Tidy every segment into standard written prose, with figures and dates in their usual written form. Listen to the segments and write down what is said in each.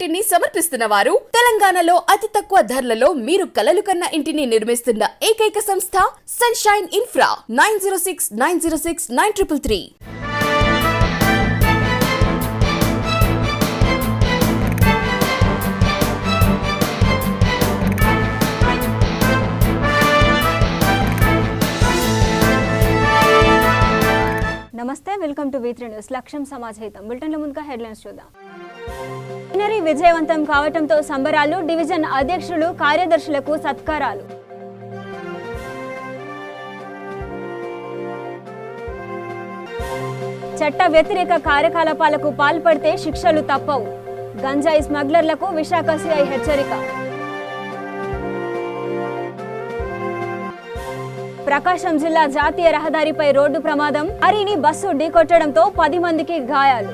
ఇంటిని సమర్పిస్తున్న వారు తెలంగాణలో అతి తక్కువ ధరలలో మీరు కలలు కన్న ఇంటిని నిర్మిస్తున్న ఏకైక సంస్థ సన్షైన్ ఇన్ఫ్రా 9069069333. నమస్తే, వెల్కమ్ టు V3 న్యూస్. లక్ష్యం సమాజహితం. బులెటిన్ల ముందుగా హెడ్లైన్స్ చూద్దాం. ప్లీనరీ విజయవంతం కావడంతో సంబరాలు. డివిజన్ అధ్యక్షులు, కార్యదర్శులకు సత్కారాలు. చట్ట వ్యతిరేక కార్యకలాపాలకు పాల్పడితే శిక్షలు తప్పవు. గంజాయి స్మగ్లర్లకు విశాఖ సిఐ హెచ్చరిక. ప్రకాశం జిల్లా జాతీయ రహదారిపై రోడ్డు ప్రమాదం. లారీని బస్సు ఢీకొట్టడంతో 10 మందికి గాయాలు.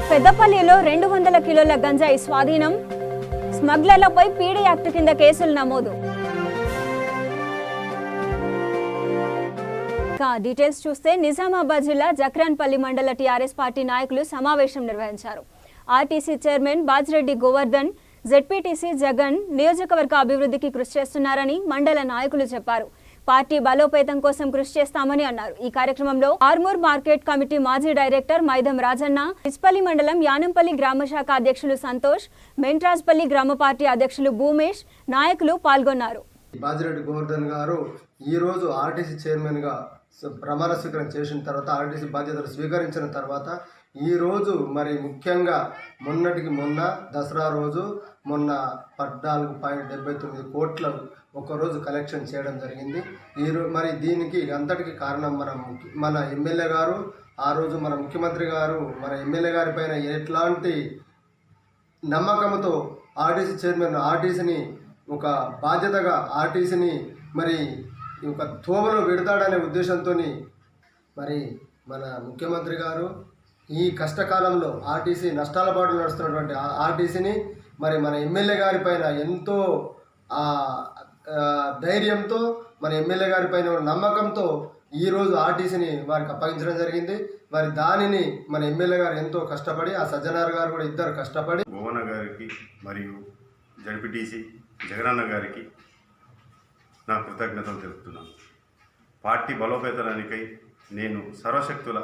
పెద్దపల్లిలో 200 కిలోల గంజాయి స్వాధీనం. స్మగ్లర్లపై పీడీ యాక్ట్ కింద కేసులు నమోదు. డీటెయిల్స్ చూస్తే నిజామాబాద్ జిల్లా జక్రాన్పల్లి మండల టీఆర్ఎస్ పార్టీ నాయకులు సమావేశం నిర్వహించారు. RTC chairman Bajireddy Govardhan, ZPTC Jagan నియోజకవర్గ అభివృద్ధికి కృషి చేస్తున్నారని మండల నాయకులు చెప్పారు. పార్టీ బలోపేతం కోసం కృషి చేస్తామని అన్నారు. ఈ కార్యక్రమంలో ఆర్మూర్ మార్కెట్ కమిటీ మాజీ డైరెక్టర్ మైదం రాజన్న, ఇస్పల్లి మండలం యానంపల్లి గ్రామ శాఖ అధ్యక్షులు సంతోష్, మెంట్రాజ్పల్లి గ్రామ పార్టీ అధ్యక్షులు భూమేష్, నాయకులు పాల్గొన్నారు. బాజిరెడ్డి గోవర్ధన్ గారు ఈరోజు ఆర్టీసీ చైర్మన్గా ప్రమాణ స్వీకారం చేసిన తర్వాత, ఆర్టీసీ బాధ్యతలు స్వీకరించిన తర్వాత ఈరోజు మరి ముఖ్యంగా మొన్న దసరా రోజు 14.79 కోట్ల ఒకరోజు కలెక్షన్ చేయడం జరిగింది. మరి దీనికి అంతటికి కారణం మన ఎమ్మెల్యే గారు. ఆ రోజు మన ముఖ్యమంత్రి గారు మన ఎమ్మెల్యే గారి పైన ఎట్లాంటి నమ్మకంతో ఆర్టీసీ చైర్మన్ ఆర్టీసీని ఒక బాధ్యతగా ఆర్టీసీని మరి ఒక తోవలో పెడతాడనే ఉద్దేశంతో మరి మన ముఖ్యమంత్రి గారు ఈ కష్టకాలంలో ఆర్టీసీ నష్టాల పాటు నడుస్తున్నటువంటి ఆర్టీసీని మరి మన ఎమ్మెల్యే గారి పైన ఎంతో ధైర్యంతో, మన ఎమ్మెల్యే గారి పైన నమ్మకంతో ఈరోజు ఆర్టీసీని వారికి అప్పగించడం జరిగింది. మరి దానిని మన ఎమ్మెల్యే గారు ఎంతో కష్టపడి, ఆ సజ్జనార్ గారు కూడా ఇద్దరు కష్టపడి, భువన గారికి మరియు జడ్పీటీసీ జగనన్న గారికి నా కృతజ్ఞతలు తెలుపుతున్నాను. పార్టీ బలోపేతానికై నేను సర్వశక్తుల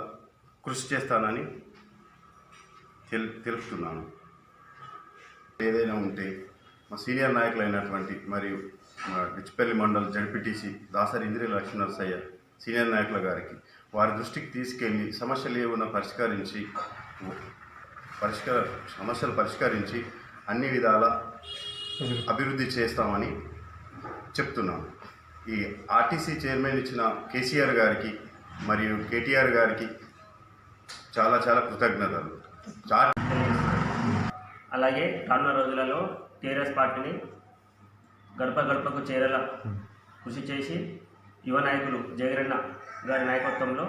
కృషి చేస్తానని తెలుపుతున్నాను. ఏదైనా ఉంటే మా సీనియర్ నాయకులైనటువంటి మరియు మా డిచ్పల్లి మండల్ జడ్పీటీసీ దాసరి ఇంద్రి లక్ష్మీనరసయ్య సీనియర్ నాయకుల గారికి వారి దృష్టికి తీసుకెళ్ళి సమస్యలు ఏమైనా సమస్యలు పరిష్కరించి అన్ని విధాల అభివృద్ధి చేస్తామని చెప్తున్నాను. ఈ ఆర్టీసీ చైర్మన్ ఇచ్చిన కేసీఆర్ గారికి మరియు కేటీఆర్ గారికి చాలా చాలా కృతజ్ఞతలు. అలాగే రానున్న రోజులలో టీఆర్ఎస్ పార్టీని గడప గడపకు చేరేలా కృషి చేసి యువ నాయకులు జగరన్న గారి నాయకత్వంలో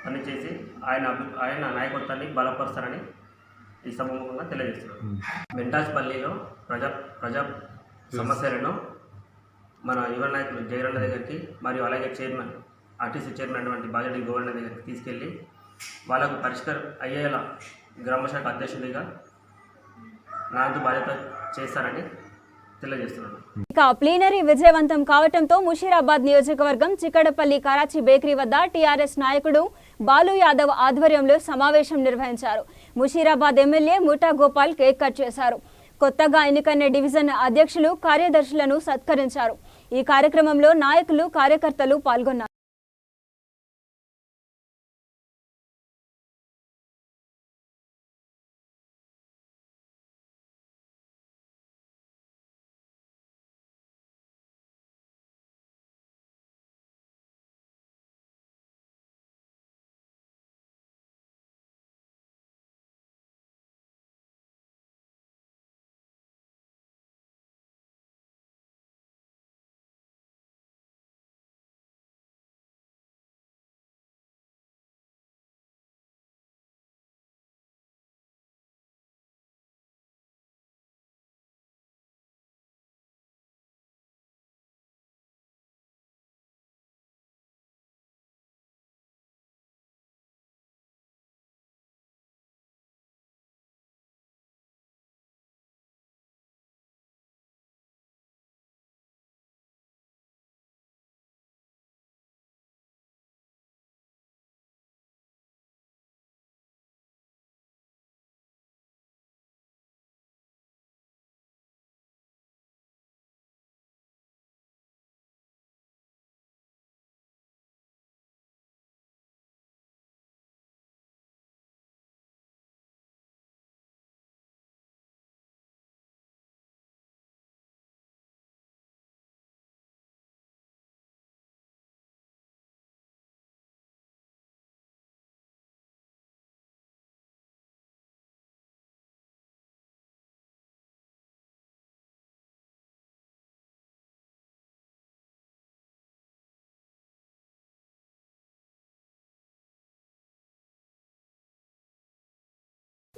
పనిచేసి ఆయన నాయకత్వాన్ని బలపరుస్తారని ఈ సమూహంగా తెలియజేస్తున్నారు. మెంటాజ్పల్లిలో ప్రజా సమస్యలను మన యువ నాయకులు జగరన్న దగ్గరికి మరియు అలాగే ఆర్టీసీ చైర్మన్ అటువంటి బాజిరెడ్డి గోవర్ధన్ దగ్గరికి తీసుకెళ్ళి వాళ్ళకు పరిష్కారం అయ్యేలా గ్రామశాఖ అధ్యక్షుడిగా నాతో బాధ్యత చేస్తారని తెలియజేస్తున్నాను. ఇక ప్లీనరీ విజయవంతం కావడంతో ముషీరాబాద్ నియోజకవర్గం చిక్కడపల్లి కరాచీ బేకరీ వద్ద టీఆర్ఎస్ నాయకుడు బాలు యాదవ్ ఆధ్వర్యంలో సమావేశం నిర్వహించారు. ముషీరాబాద్ ఎమ్మెల్యే ముఠా గోపాల్ కేక్ కట్ చేశారు. కొత్తగా ఎన్నికైన డివిజన్ అధ్యక్షులు, కార్యదర్శులను సత్కరించారు. ఈ కార్యక్రమంలో నాయకులు, కార్యకర్తలు పాల్గొన్నారు.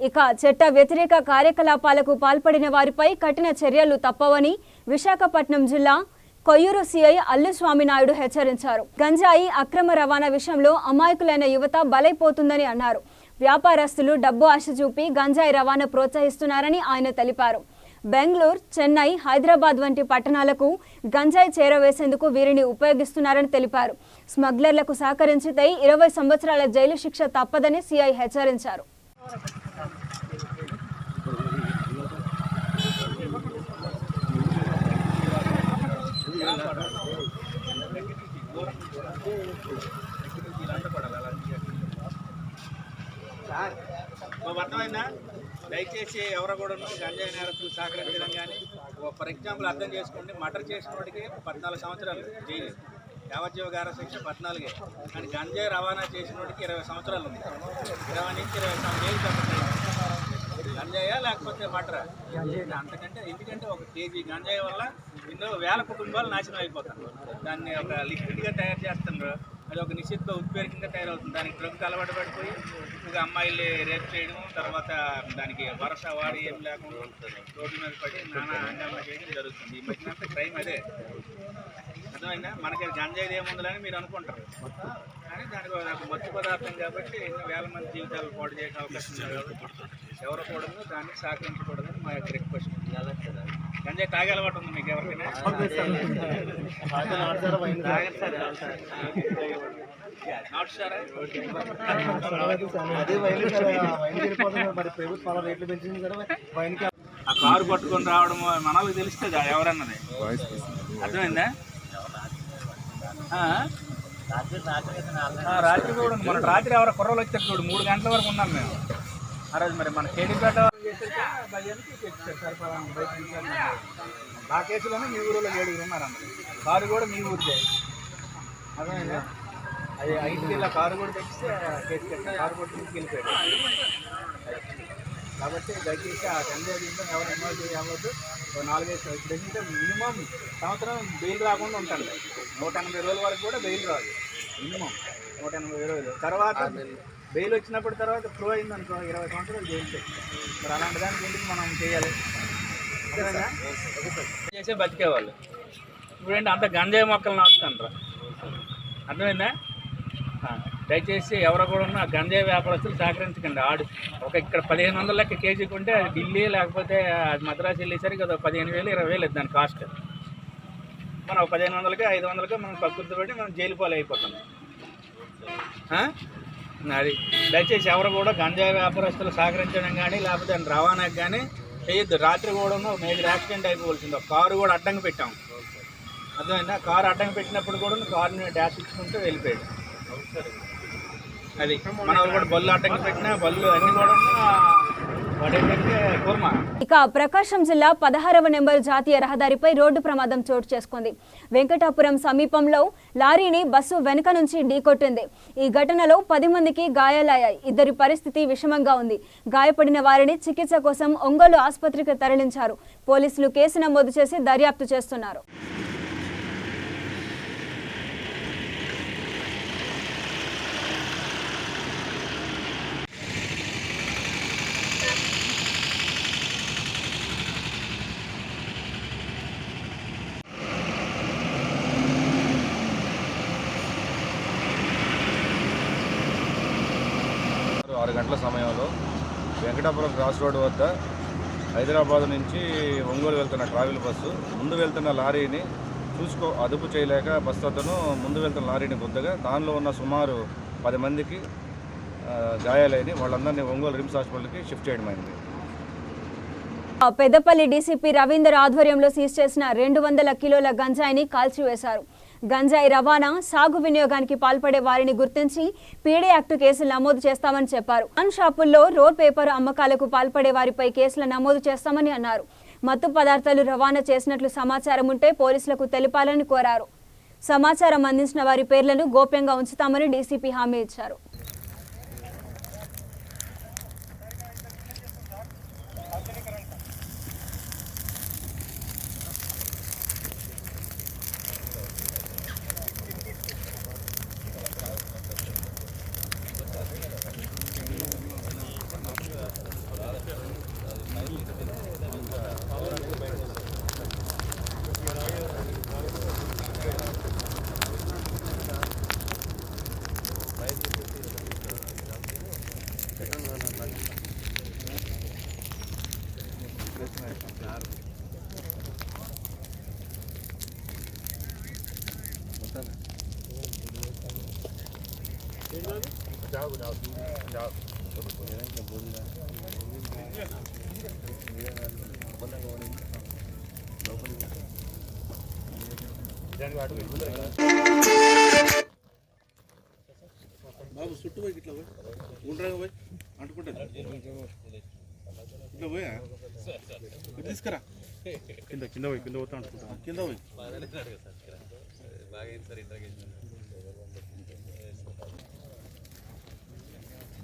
ఇక చట్ట వ్యతిరేక కార్యకలాపాలకు పాల్పడిన వారిపై కఠిన చర్యలు తప్పవని విశాఖపట్నం జిల్లా కొయ్యూరు సిఐ అల్లు స్వామినాయుడు హెచ్చరించారు. గంజాయి అక్రమ రవాణా విషయంలో అమాయకులైన యువత బలైపోతుందని అన్నారు. వ్యాపారస్తులు డబ్బు ఆశ చూపి గంజాయి రవాణా ప్రోత్సహిస్తున్నారని ఆయన తెలిపారు. బెంగళూరు, చెన్నై, హైదరాబాద్ వంటి పట్టణాలకు గంజాయి చేరవేసేందుకు వీరిని ఉపయోగిస్తున్నారని తెలిపారు. స్మగ్లర్లకు సహకరించితే 20 సంవత్సరాల జైలు శిక్ష తప్పదని సిఐ హెచ్చరించారు. అర్థమైందా? దయచేసి ఎవరు కూడా గంజాయి నేరస్తులు సహకరించడం కానీ, ఫర్ ఎగ్జాంపుల్ అర్థం చేసుకోండి, మర్డర్ చేసిన వాడికి 14 సంవత్సరాలు జైలు, యావజ్జీవ గార శిక్ష 14. కానీ గంజాయి రవాణా చేసిన వాడికి 20 సంవత్సరాలు ఉంది. 20 నుంచి 20 సంవత్సరాలు జైలు తప్పదు. గంజాయా లేకపోతే మర్డరా? అంతకంటే ఎందుకంటే 1 కేజీ గంజాయి వల్ల ఎన్నో వేల కుటుంబాలు నాశనం అయిపోతారు. దాన్ని ఒక లిక్విడ్గా తయారు చేస్తున్నారు. అది ఒక నిషిద్ధ ఉత్పేరకంగా తయారవుతుంది. దానికి డ్రగ్కి అలవాటు పడిపోయి ఇంకా అమ్మాయిలు రేప్ చేయడం, తర్వాత దానికి వరస వాడి ఏం లేకుండా రోడ్డు మీద పడి నానా హంగామా చేయడం జరుగుతుంది. ఈ మధ్యనంతా క్రైమ్ అదే. అర్థమైందా? మనకి గంజాయి ఏముందని మీరు అనుకుంటారు, కానీ దానికి ఒక మత్తు పదార్థం కాబట్టి ఎన్నో వేల మంది జీవితాలు పాడు చేసే అవకాశం ఉంది. కాబట్టి ఎవరు కూడా దాన్ని సహకరించకూడదని మా యొక్క రిక్వెస్ట్. గంజాయి తాగే అలవాటు ఉంది మీకు ఎవరికైనా? ఆ కారు పట్టుకొని రావడం మనకు తెలుస్తుంది ఎవరన్నది. అర్థమైందా? రాత్రి కూడా మన రాత్రి ఎవరో కుర్రలు వచ్చారు చూడు, 3 గంటల వరకు ఉన్నాం మేము ఆ రోజు. మరి మన కేడీపేట ఆ కేసులోనే మీ ఊరిలో 7 ఉన్నారన్నది. కారు కూడా మీ ఊరిదే. అర్థమైందా? అది 5 కిలో కారు కూడా తెచ్చితే కేసు కట్టిన కారు కూడా తీసుకెళ్ళిపోయాడు. కాబట్టి దయచేసి ఆ గంజాయి దీంట్లో ఎవరు ఇన్వాల్వ్ చేయవద్దు. 4-5 ఇప్పుడు మినిమం సంవత్సరం బెయిల్ రాకుండా ఉంటాడు. 180 రోజుల వరకు కూడా బెయిల్ రాదు. మినిమం 180 రోజులు. తర్వాత బెయిల్ వచ్చినప్పుడు తర్వాత ప్రూవ్ అయిందనుకో 20 సంవత్సరాలు జైలు చేసి. మరి అలాంటి దానికి ఎందుకు మనం చేయాలి? చేసే బతికేవాళ్ళు ఇప్పుడేంటి అంత గంజాయి మొక్కలు నాటుతాండ్రా. అర్థమైందా? దయచేసి ఎవరో కూడా ఉన్న గంజాయి వ్యాపారస్తులు సహకరించకండి. ఒక ఇక్కడ 1500 లెక్క కేజీ కొంటే అది ఢిల్లీ లేకపోతే అది మద్రాసు వెళ్ళేసరికి అది 15,000 20,000 దాని కాస్ట్. మనం 1500కి 500కి మనం కక్కుర్తి పెట్టి మనం జైలు పాలు అయిపోతాం. అది దయచేసి ఎవరు కూడా గంజాయి వ్యాపారస్తులు సహకరించడం కానీ లేకపోతే దాని రవాణాకి కానీ చేయొద్దు. రాత్రి కూడా మేజర్ యాక్సిడెంట్ అయిపోవలసింది. ఒక కారు కూడా అడ్డంగా పెట్టాం. అర్థమైందా? కారు అడ్డంగా పెట్టినప్పుడు కూడా కారుని డాష్ ఇచ్చుకుంటూ వెళ్ళిపోయాడు. అది మన కూడా బళ్ళు అడ్డంగా పెట్టినా బళ్ళు అన్ని కూడా ఇక ప్రకాశం జిల్లా 16వ నెంబర్ జాతీయ రహదారిపై రోడ్డు ప్రమాదం చోటు చేసుకుంది. వెంకటాపురం సమీపంలో లారీని బస్సు వెనుక నుంచి ఢీకొట్టింది. ఈ ఘటనలో 10 మందికి గాయాలయ్యాయి. 2 పరిస్థితి విషమంగా ఉంది. గాయపడిన వారిని చికిత్స కోసం ఒంగోలు ఆసుపత్రికి తరలించారు. పోలీసులు కేసు నమోదు చేసి దర్యాప్తు చేస్తున్నారు. గంటల సమయంలో వెంకటాపురం క్రాస్ రోడ్ వద్ద హైదరాబాద్ నుంచి ఒంగోలు వెళ్తున్న ట్రావెల్ బస్సు ముందు వెళ్తున్న లారీని అదుపు చేయలేక బస్సు అతను ముందు వెళ్తున్న లారీని గుద్దగా దానిలో ఉన్న సుమారు 10 మందికి గాయాలైన వాళ్ళందరినీ ఒంగోలు రిమ్స్ హాస్పిటల్కి షిఫ్ట్ చేయడమైంది. పెద్దపల్లి డీసీపీ రవీందర్ ఆధ్వర్యంలో సీజ్ చేసిన 200 కిలోల గంజాయిని కాల్చివేశారు. గంజాయి రవాణా, సాగు వినియోగానికి పాల్పడే వారిని గుర్తించి పీడీ యాక్ట్ కేసులు నమోదు చేస్తామని చెప్పారు. పాన్ షాపుల్లో రోల్ పేపర్ అమ్మకాలకు పాల్పడే వారిపై కేసులు నమోదు చేస్తామని అన్నారు. మత్తు పదార్థాలు రవాణా చేసినట్లు సమాచారం ఉంటే పోలీసులకు తెలిపాలని కోరారు. సమాచారం అందించిన వారి పేర్లను గోప్యంగా ఉంచుతామని డీసీపీ హామీ ఇచ్చారు. బాబు చుట్టూ పోయి ఇట్లా పోయి గుండ్రంగా పోయి అంటుకుంటుంది ఇట్లా పోయా ఇటు తీసుకురా కింద కింద పోయి కింద పోతా అంటుకుంటా కింద పోయి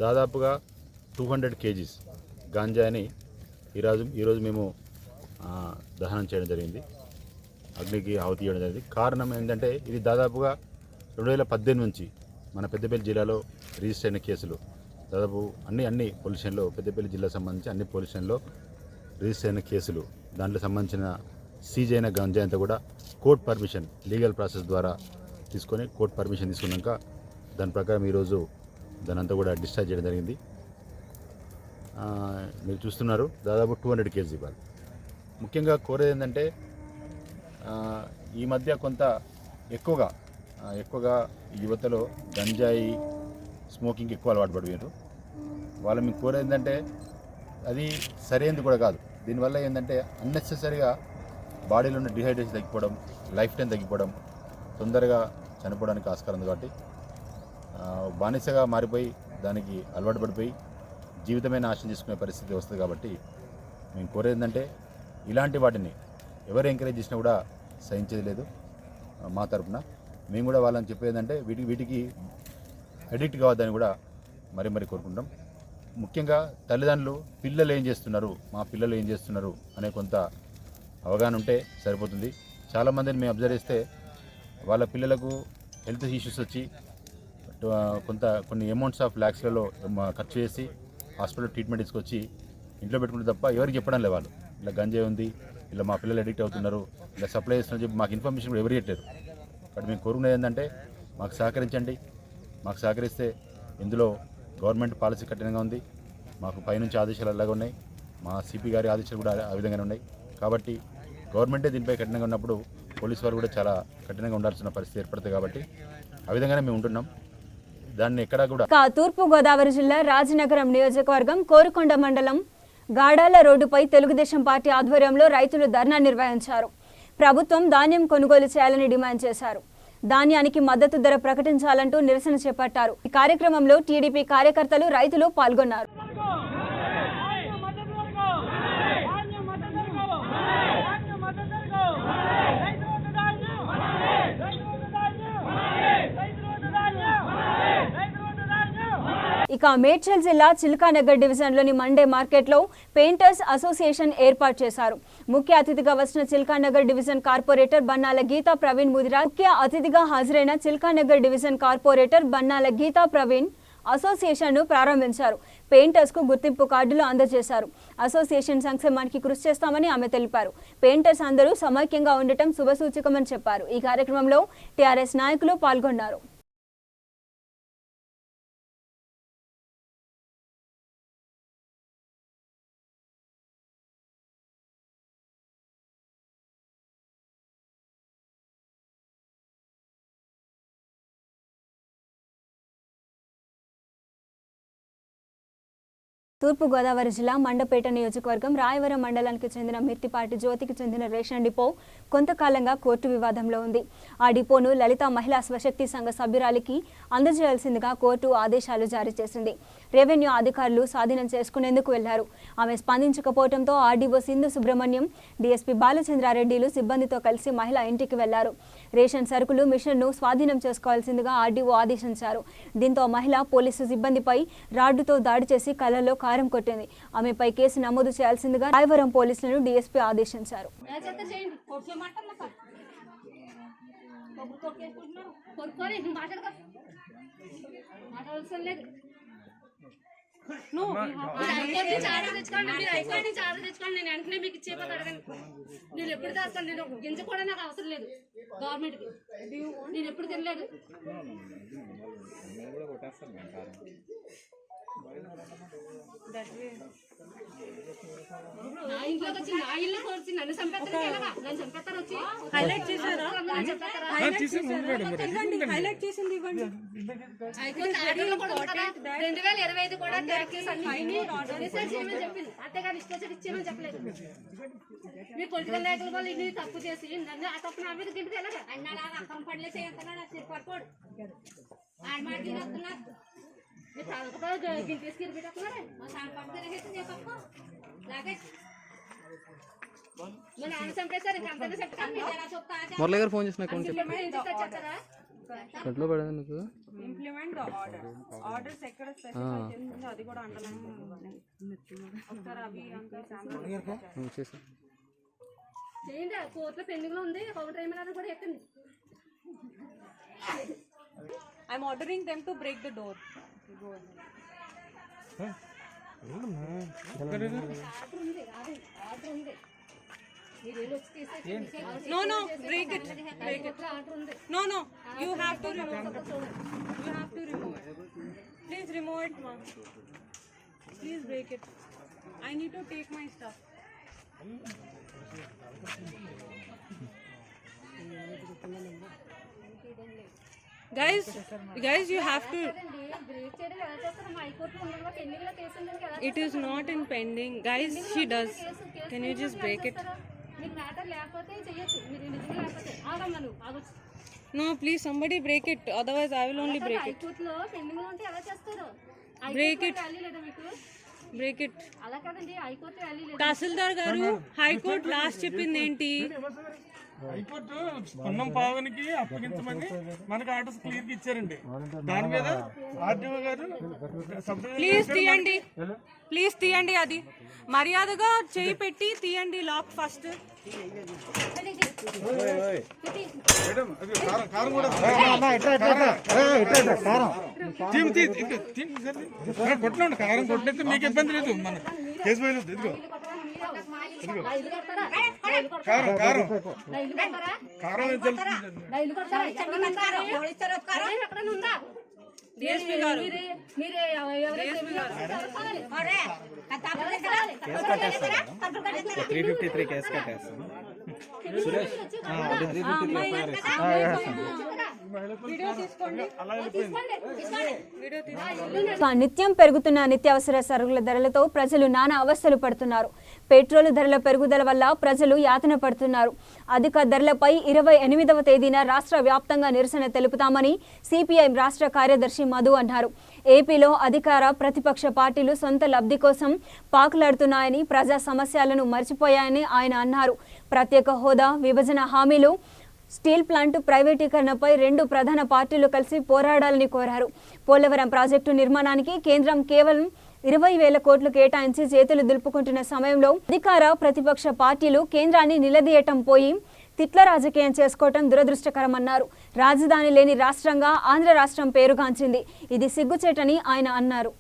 దాదాపుగా 200 kgs గాంజాని ఈరోజు మేము దహనం చేయడం జరిగింది, అగ్నికి ఆహుతి చేయడం జరిగింది. కారణం ఏంటంటే ఇది దాదాపుగా 2018 నుంచి మన పెద్దపల్లి జిల్లాలో రిజిస్టర్ అయిన కేసులు దాదాపు అన్ని పోలీస్ స్టేషన్లో, పెద్దపల్లి జిల్లాకు సంబంధించి అన్ని పోలీస్ స్టేషన్లో రిజిస్టర్ అయిన కేసులు, దాంట్లో సంబంధించిన సీజ్ అయిన గంజాయి అంతా కూడా కోర్ట్ పర్మిషన్, లీగల్ ప్రాసెస్ ద్వారా తీసుకొని కోర్ట్ పర్మిషన్ తీసుకున్నాక దాని ప్రకారం ఈరోజు దాని అంతా కూడా డిశ్చార్జ్ చేయడం జరిగింది. మీరు చూస్తున్నారు దాదాపు 200 kg ఇవ్వాలి. ముఖ్యంగా కోరేది ఏంటంటే ఈ మధ్య కొంత ఎక్కువగా యువతలో గంజాయి స్మోకింగ్ ఎక్కువ అలవాటు పడిపోయారు. వాళ్ళు మీకు కోరేది ఏంటంటే అది సరైనది కూడా కాదు. దీనివల్ల ఏంటంటే అన్నెసెసరీగా బాడీలో ఉన్న డిహైడ్రేషన్ తగ్గిపోవడం, లైఫ్ టైం తగ్గిపోవడం, తొందరగా చనిపోవడానికి ఆస్కారం ఉంది. కాబట్టి బానిసగా మారిపోయి దానికి అలవాటు పడిపోయి జీవితమే నాశనం చేసుకునే పరిస్థితి వస్తుంది. కాబట్టి మేము కోరేది ఏంటంటే ఇలాంటి వాటిని ఎవరు ఎంకరేజ్ చేసినా కూడా సహించేది లేదు. మా తరఫున మేము కూడా వాళ్ళని చెప్పేది ఏంటంటే వీటికి అడిక్ట్ కావద్దని కూడా మరీ కోరుకుంటాం. ముఖ్యంగా తల్లిదండ్రులు పిల్లలు ఏం చేస్తున్నారు, మా పిల్లలు ఏం చేస్తున్నారు అనే కొంత అవగాహన ఉంటే సరిపోతుంది. చాలామందిని మేము అబ్జర్వ్ చేస్తే వాళ్ళ పిల్లలకు హెల్త్ ఇష్యూస్ వచ్చి కొన్ని అమౌంట్స్ ఆఫ్ ల్యాక్స్లలో ఖర్చు చేసి హాస్పిటల్ ట్రీట్మెంట్ తీసుకొచ్చి ఇంట్లో పెట్టుకుంటే తప్ప ఎవరికి చెప్పడం లేదు. వాళ్ళు ఇలా గంజాయి ఉంది, ఇలా మా పిల్లలు అడిక్ట్ అవుతున్నారు, ఇలా సప్లై చేస్తున్నారు చెప్పి మాకు ఇన్ఫర్మేషన్ కూడా ఎవరు ఇవ్వట్లేదు. కాబట్టి మేము కోరుకునేది ఏంటంటే మాకు సహకరించండి. మాకు సహకరిస్తే ఇందులో గవర్నమెంట్ పాలసీ కఠినంగా ఉంది, మాకు పైనుంచి ఆదేశాలు అలాగే ఉన్నాయి, మా సిపి గారి ఆదేశాలు కూడా ఆ విధంగానే ఉన్నాయి. కాబట్టి గవర్నమెంటే దీనిపై కఠినంగా ఉన్నప్పుడు పోలీసు వారు కూడా చాలా కఠినంగా ఉండాల్సిన పరిస్థితి ఏర్పడుతుంది. కాబట్టి ఆ విధంగానే మేము ఉంటున్నాం. దాన్ని ఎక్కడా కూడా తూర్పు గోదావరి జిల్లా రాజనగరం నియోజకవర్గం కోరుకొండ మండలం గాడాల రోడ్డుపై తెలుగుదేశం పార్టీ ఆధ్వర్యంలో రైతులు ధర్నా నిర్వహించారు. ప్రభుత్వం ధాన్యం కొనుగోలు చేయాలని డిమాండ్ చేశారు. ధాన్యానికి మద్దతు ధర ప్రకటించాలంటూ నిరసన చేపట్టారు. ఈ కార్యక్రమంలో టీడీపీ కార్యకర్తలు, రైతులు పాల్గొన్నారు. ఇక మేడ్చల్ జిల్లా చిల్కానగర్ డివిజన్లోని మండే మార్కెట్లో పెయింటర్స్ అసోసియేషన్ ఏర్పాటు చేశారు. ముఖ్య అతిథిగా వచ్చిన చిల్కానగర్ డివిజన్ కార్పొరేటర్ బన్నాల గీతా ప్రవీణ్ ముదిరాజ్ ముఖ్య అతిథిగా హాజరైన చిల్కానగర్ డివిజన్ కార్పొరేటర్ బన్నాల గీతా ప్రవీణ్ అసోసియేషన్ను ప్రారంభించారు. పెయింటర్స్ కు గుర్తింపు కార్డులు అందజేశారు. అసోసియేషన్ సంక్షేమానికి కృషి చేస్తామని ఆమె తెలిపారు. పెయింటర్స్ అందరూ సమైక్యంగా ఉండటం శుభసూచకమని చెప్పారు. ఈ కార్యక్రమంలో టీఆర్ఎస్ నాయకులు పాల్గొన్నారు. తూర్పు గోదావరి జిల్లా మండపేట నియోజకవర్గం రాయవరం మండలానికి చెందిన మిర్తిపాటి జ్యోతికి చెందిన రేషన్ డిపో కొంతకాలంగా కోర్టు వివాదంలో ఉంది. ఆ డిపోను లలిత మహిళా స్వశక్తి సంఘ సభ్యురాలికి అందజేయాల్సిందిగా కోర్టు ఆదేశాలు జారీ చేసింది. రెవెన్యూ అధికారులు స్వాధీనం చేసుకునేందుకు వెళ్లారు. ఆమె స్పందించకపోవడంతో ఆర్డీఓ సింధు సుబ్రహ్మణ్యం, డీఎస్పీ బాలచంద్రారెడ్డిలు సిబ్బందితో కలిసి మహిళ ఇంటికి వెళ్లారు. రేషన్ సరుకులు మిషన్ను స్వాధీనం చేసుకోవాల్సిందిగా ఆర్డీఓ ఆదేశించారు. దీంతో మహిళ పోలీసు సిబ్బందిపై రాడ్డుతో దాడి చేసి కళ్ళలో కారం కొట్టింది. ఆమెపై కేసు నమోదు చేయాల్సిందిగా రాయవరం పోలీసులను డీఎస్పీ ఆదేశించారు. నేను వెంటనే మీకు ఇచ్చేపోతే అడగండి. నేను ఎప్పుడు దాస్తాను, నేను ఒక గింజ కూడా నాకు అవసరం లేదు. గవర్నమెంట్కి నేను ఎప్పుడు తినలేదు. నా ఇంట్లోకి వచ్చి నా ఇల్లు కోర్చి నన్ను చంపేస్తారు ఎలాగా? నన్ను చంపేస్తారు వచ్చి హైలైట్ చేశారా? హైలైట్ చేసింది ఇవ్వండి. హైకోర్టు ఆర్డర్లో కూడా ఉంది కదా, 2025 కూడా ట్యాక్సెస్ అన్ని రిసర్చ్ చేయమని చెప్పింది. అంతేగాని ఇష్టం ఇచ్చేయమని చెప్పలేదు. మీ పొలిటికల్ నాయకులు వాళ్ళు ఇన్ని తప్పు చేసి నన్ను ఆ తప్పు నా మీద గింటితే ఎలాగా? అన్నలాగా అక్కం పడలే చేస్తున్నాడు పడుకోడు ఆడ మాట తినేస్తున్నారు. మీరు చదువుకుంటా గింటేసి గిరిపెట్టుకున్నారే మా సార్ పడితే నేను తప్పు లాగే మన ఆయన చంపేశారు. ఇంకా అంతా చెప్తాను ఎలా చెప్తా మురళి గారు ఫోన్ చేసిన చెప్తారా? ఎట్లా పడదా నీకు? ఇంప్లిమెంట్ ఆర్డర్స్ ఎక్కడ స్పెసిఫై చేస్తుందో అది కూడా ఒకసారి అవి చేయండి. కోర్టులో పెండింగ్ లో ఉంది. కౌంటర్ ఏమైనా కూడా ఎక్కండి. I'm ordering them to break the door. Go ahead. No, break it. No, you have to remove it. Please remove it, ma'am. Please break it. I need to take my stuff. Guys, you have to. It is not in pending. Guys, she does. Can you just break it? No, please, somebody break it. Otherwise, I will only break it. Break it. Break it. Tahsildar garu, High Court last చెప్పింది ఏంటి? High court Ponnam పావనికి అప్పగించమని మనకు orders clear గా ఇచ్చారండి. దాని మీద RDO గారు please తీయండి అది మర్యాదగా చేయి పెట్టి తీయండి లాక్ ఫస్ట్. కొట్టండి, కారం కొట్టినైతే మీకు ఇబ్బంది లేదు. మన కేసు పోయలేదు. ఇదిగో కారం కారం కారం డిఎస్పీ గారు కేసు కట్టేస్తాం. నిత్యం పెరుగుతున్న నిత్యావసర సరుకుల ధరలతో ప్రజలు నానా అవస్థలు పడుతున్నారు. పెట్రోల్ ధరల పెరుగుదల వల్ల ప్రజలు యాతన పడుతున్నారు. అధిక ధరలపై 28వ తేదీన రాష్ట్ర వ్యాప్తంగా నిరసన తెలుపుతామని సిపిఐ రాష్ట్ర కార్యదర్శి మధు అన్నారు. ఏపీలో అధికార ప్రతిపక్ష పార్టీలు సొంత లబ్ధి కోసం పాకులాడుతున్నాయని, ప్రజా సమస్యలను మర్చిపోయాయని ఆయన అన్నారు. ప్రత్యేక హోదా, విభజన హామీలు, స్టీల్ ప్లాంట్ ప్రైవేటీకరణపై 2 ప్రధాన పార్టీలు కలిసి పోరాడాలని కోరారు. పోలవరం ప్రాజెక్టు నిర్మాణానికి కేంద్రం కేవలం 20,000 కోట్లు కేటాయించి చేతులు దులుపుకుంటున్న సమయంలో అధికార ప్రతిపక్ష పార్టీలు కేంద్రాన్ని నిలదీయటం పోయి తిట్ల రాజకీయం చేసుకోవటం దురదృష్టకరమన్నారు. రాజధాని లేని రాష్ట్రంగా ఆంధ్ర రాష్ట్రం పేరుగాంచింది. ఇది సిగ్గుచేటని ఆయన అన్నారు.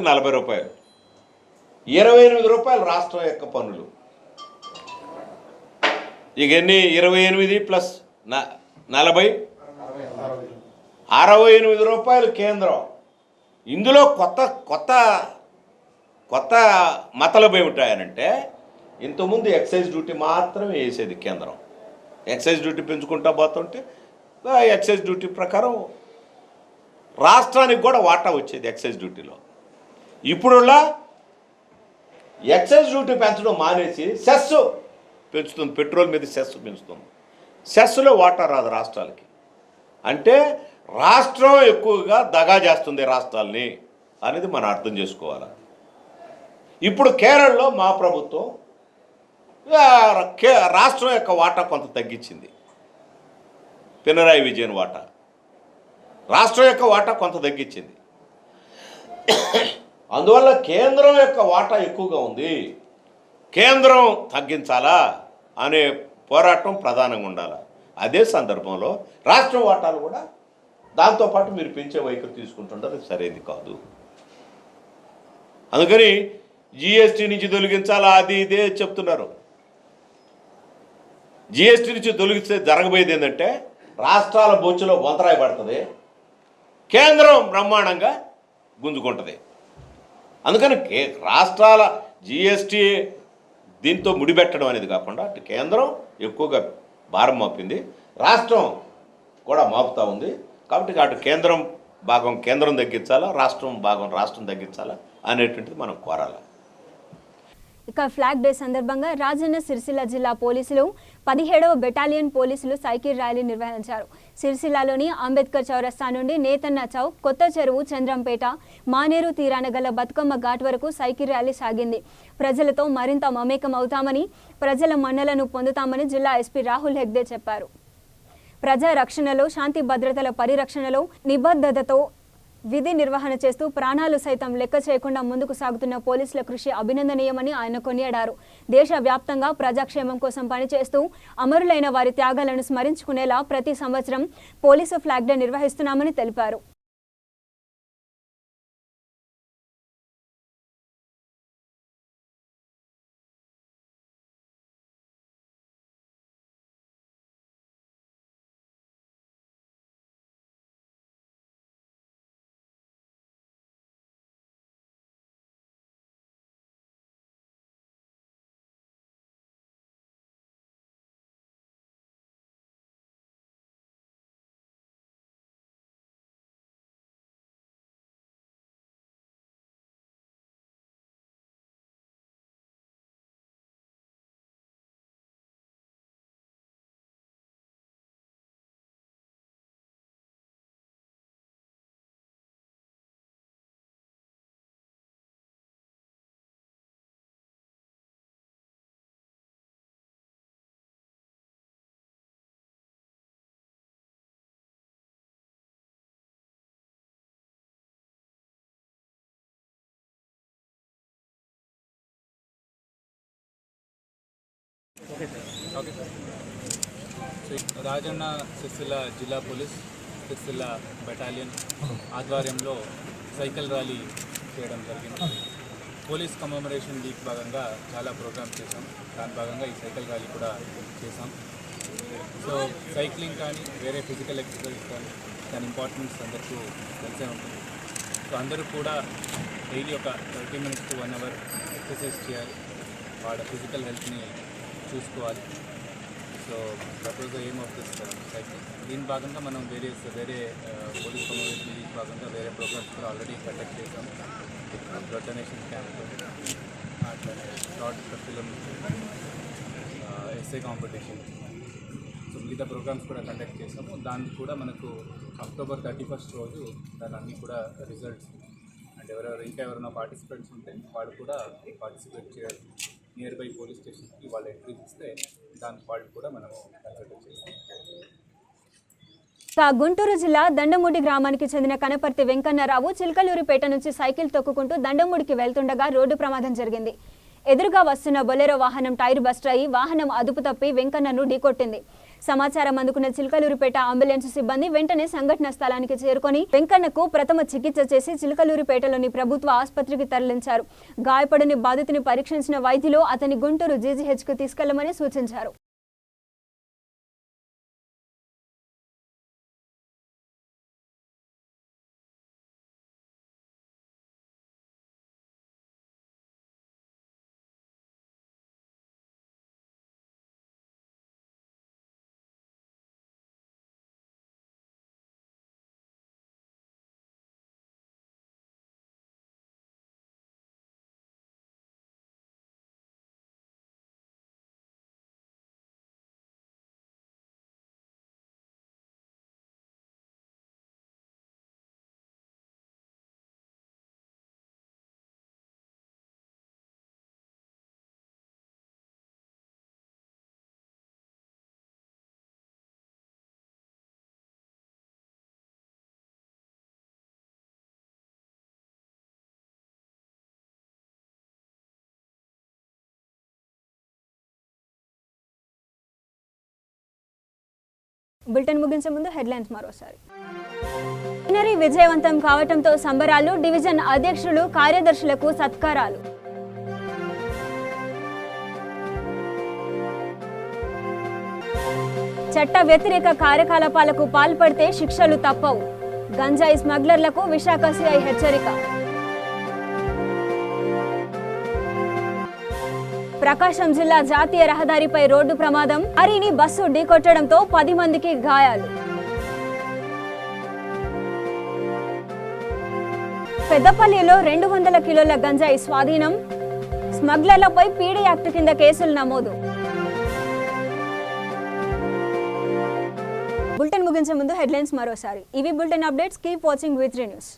40 రూపాయలు, 28 రూపాయలు రాష్ట్రం యొక్క పన్నులు. ఇక ఎన్ని? 28 ప్లస్ 40, 68 రూపాయలు కేంద్రం. ఇందులో కొత్త మతలబు ఏమిటాయనంటే, ఇంతకుముందు ఎక్సైజ్ డ్యూటీ మాత్రమే వేసేది కేంద్రం. ఎక్సైజ్ డ్యూటీ పెంచుకుంటా పోతుంటే ఎక్సైజ్ డ్యూటీ ప్రకారం రాష్ట్రానికి కూడా వాటా వచ్చేది ఎక్సైజ్ డ్యూటీలో. ఇప్పుడులా ఎక్సైజ్ డ్యూటీ పెంచడం మానేసి సెస్ పెంచుతుంది. పెట్రోల్ మీద సెస్ పెంచుతుంది. సెస్లో వాటా రాదు రాష్ట్రాలకి. అంటే రాష్ట్రం ఎక్కువగా దగా చేస్తుంది రాష్ట్రాలని అనేది మనం అర్థం చేసుకోవాలి. ఇప్పుడు కేరళలో మా ప్రభుత్వం రాష్ట్రం యొక్క వాటా కొంత తగ్గించింది. పినరాయి విజయన్ వాటా, రాష్ట్రం యొక్క వాటా కొంత తగ్గించింది. అందువల్ల కేంద్రం యొక్క వాటా ఎక్కువగా ఉంది. కేంద్రం తగ్గించాలా అనే పోరాటం ప్రధానంగా ఉండాలి. అదే సందర్భంలో రాష్ట్ర వాటాలు కూడా దాంతోపాటు మీరు పెంచే వైఖరి తీసుకుంటుంటారు, సరైనది కాదు. అందుకని జిఎస్టీ నుంచి తొలగించాలా అది ఇదే చెప్తున్నారు. జిఎస్టీ నుంచి తొలగిస్తే జరగబోయేది ఏంటంటే రాష్ట్రాల బొచ్చులో వంతరాయి పడుతుంది, కేంద్రం బ్రహ్మాండంగా గుంజుకుంటుంది. అందుకని రాష్ట్రాల జిఎస్టీ దీంతో ముడిపెట్టడం అనేది కాకుండా అటు కేంద్రం ఎక్కువగా భారం మోపింది, రాష్ట్రం కూడా మోపుతూ ఉంది. కాబట్టి అటు కేంద్రం భాగం కేంద్రం తగ్గించాలా, రాష్ట్రం భాగం రాష్ట్రం తగ్గించాలా అనేటువంటిది మనం కోరాలి. ఇక ఫ్లాగ్ డే సందర్భంగా రాజన్న సిరిసిల్ల జిల్లా పోలీసులు 17వ బెటాలియన్ పోలీసులు సైకిల్ ర్యాలీ నిర్వహించారు. సిరిసిల్లలోని అంబేద్కర్ చౌరస్తా నుండి నేతన్న చౌక్, కొత్త చెరువు, చంద్రంపేట, మానేరు తీరాన గల బతుకమ్మ ఘాట్ వరకు సైకిల్ ర్యాలీ సాగింది. ప్రజలతో మరింత మమేకం అవుతామని, ప్రజల మన్నలను పొందుతామని జిల్లా ఎస్పీ రాహుల్ హెగ్డే చెప్పారు. ప్రజా రక్షణలో, శాంతి భద్రతల పరిరక్షణలో నిబద్ధతతో విధి నిర్వహణ చేస్తూ ప్రాణాలు సైతం లెక్క చేయకుండా ముందుకు సాగుతున్న పోలీసుల కృషి అభినందనీయమని ఆయన కొనియాడారు. దేశవ్యాప్తంగా ప్రజాక్షేమం కోసం పనిచేస్తూ అమరులైన వారి త్యాగాలను స్మరించుకునేలా ప్రతి సంవత్సరం పోలీసు ఫ్లాగ్ డే నిర్వహిస్తున్నామని తెలిపారు. రాజన్న సిరిసిల్ల జిల్లా పోలీస్ సిరిసిల్ల బెటాలియన్ ఆధ్వర్యంలో సైకిల్ ర్యాలీ చేయడం జరిగింది. పోలీస్ కమెమరేషన్ వీక్ భాగంగా చాలా ప్రోగ్రామ్స్ చేసాం. దాని భాగంగా ఈ సైకిల్ ర్యాలీ కూడా చేసాం. సో సైక్లింగ్ కానీ వేరే ఫిజికల్ ఎక్సర్సైజ్ కానీ దాని ఇంపార్టెన్స్ అందరికీ తెలిసే ఉంటుంది. సో అందరూ కూడా డైలీ ఒక 30 minutes to 1 hour ఎక్సర్సైజ్ చేయాలి, వాళ్ళ ఫిజికల్ హెల్త్ని చూసుకోవాలి. So that was the aim of this cycle. దీని భాగంగా మనం వేరే పోలీస్ కమ్యూనిటీ భాగంగా వేరే ప్రోగ్రామ్స్ కూడా ఆల్రెడీ కండక్ట్ చేసాం. బ్లడ్ డొనేషన్ క్యాంప్, అట్లనే short film, SA competition, so మిగతా ప్రోగ్రామ్స్ కూడా కండక్ట్ చేసాము. దానికి కూడా మనకు October 31st రోజు దాని అన్నీ కూడా రిజల్ట్స్ అండ్ ఎవరైనా పార్టిసిపెంట్స్ ఉంటే వాళ్ళు కూడా పార్టిసిపేట్ చేయాలి. నియర్ బై పోలీస్ స్టేషన్కి వాళ్ళు ఎంట్రీస్ ఇస్తే దాని వాళ్ళు కూడా మనం కన్సిడర్ చేస్తాం. గుంటూరు జిల్లా దండమూడి గ్రామానికి చెందిన కనపర్తి వెంకన్నరావు చిలకలూరిపేట నుంచి సైకిల్ తొక్కుకుంటూ దండమూడికి వెళ్తుండగా రోడ్డు ప్రమాదం జరిగింది. ఎదురుగా వస్తున్న బొలెరో వాహనం టైర్ బస్ట్ అయి వాహనం అదుపు తప్పి వెంకన్నను ఢీకొట్టింది. సమాచారం అందుకున్న చిలకలూరిపేట అంబులెన్స్ సిబ్బంది వెంటనే సంఘటన స్థలానికి చేరుకొని వెంకన్నకు ప్రథమ చికిత్స చేసి చిలకలూరిపేటలోని ప్రభుత్వ ఆసుపత్రికి తరలించారు. గాయపడిన బాధితుని పరీక్షించిన వైద్యులు అతని గుంటూరు జీజీహెచ్కు తీసుకెళ్లమని సూచించారు. బులెటిన్ ముగించే ముందు హెడ్లైన్స్ మరోసారి. ప్లీనరీ విజయవంతం కావడంతో సంబరాలు, డివిజన్ అధ్యక్షులు, కార్యదర్శులకు సత్కారాలు. చట్ట వ్యతిరేక కార్యకలాపాలకు పాల్పడితే శిక్షలు తప్పవు. గంజాయి స్మగ్లర్లకు విశాఖ సిఐ హెచ్చరిక. ప్రకాశం జిల్లా జాతీయ రహదారిపై రోడ్డు ప్రమాదం. లారీని బస్సు ఢీకొట్టడంతో 10 మందికి గాయాలు. పెద్దపల్లిలో 200 కిలోల గంజాయి స్వాధీనం. స్మగ్లర్లపై పీడీ యాక్ట్ కింద కేసులు నమోదు. బులెటిన్ ముగించే ముందు హెడ్లైన్స్ మరోసారి. ఇవి bulletin updates. Keep watching V3 news.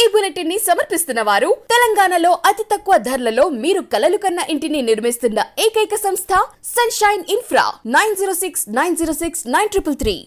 ఈ బులెటిన్ ని సమర్పిస్తున్న వారు తెలంగాణలో అతి తక్కువ ధరలలో మీరు కలలు కన్న ఇంటిని నిర్మిస్తున్న ఏకైక సంస్థ సన్షైన్ ఇన్ఫ్రా 9069069333.